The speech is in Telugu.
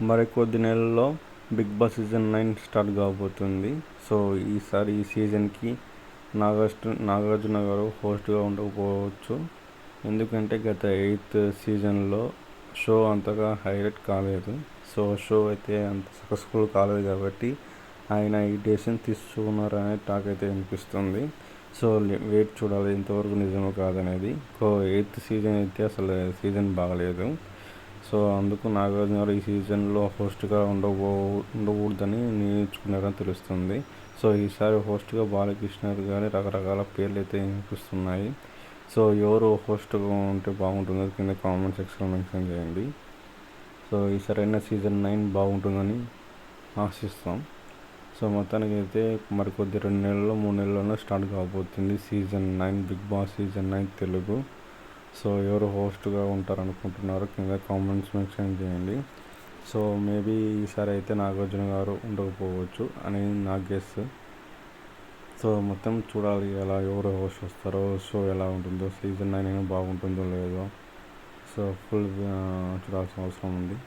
మరికొద్ది నెలల్లో బిగ్ బాస్ సీజన్ 9 స్టార్ట్ కాబోతుంది. సో ఈసారి ఈ సీజన్కి నాగార్జున గారు హోస్ట్గా ఉండకపోవచ్చు. ఎందుకంటే గత 8th సీజన్లో షో అంతగా హైలైట్ కాలేదు. సో షో అయితే అంత సక్సెస్ఫుల్ కాలేదు కాబట్టి ఆయన ఈ డెసిషన్ తీసుకున్నారనే టాక్ అయితే వినిపిస్తుంది. సో వెయిట్ చూడాలి ఇంతవరకు నిజమో కాదనేది. 8th సీజన్ అయితే అసలు సీజన్ బాగలేదు. సో అందుకు నాగార్జున గారు ఈ సీజన్లో హోస్ట్గా ఉండకూడదని నిర్ణయించుకున్నారని తెలుస్తుంది. సో ఈసారి హోస్ట్గా బాలకృష్ణ కానీ రకరకాల పేర్లు అయితే వినిపిస్తున్నాయి. సో ఎవరు హోస్ట్గా ఉంటే బాగుంటుందో కింద కామెంట్ సెక్షన్లో మెన్షన్ చేయండి. సో ఈసారైనా సీజన్ 9 బాగుంటుందని ఆశిస్తాం. సో మొత్తానికి అయితే మరికొద్ది 2 నెలల్లో 3 నెలల్లో స్టార్ట్ కాబోతుంది season 9 Bigg Boss season 9 Telugu. So ఎవరు హోస్ట్గా ఉంటారనుకుంటున్నారో కింద కామెంట్స్ మెన్షన్ చేయండి. సో మేబీ ఈసారి అయితే నాగార్జున గారు ఉండకపోవచ్చు అని నా గెస్. సో మొత్తం చూడాలి ఎలా ఎవరు హోస్ట్ వస్తారో, షో ఎలా ఉంటుందో, సీజన్ 9 బాగుంటుందో లేదో. సో ఫుల్ చూడాల్సిన అవసరం ఉంది.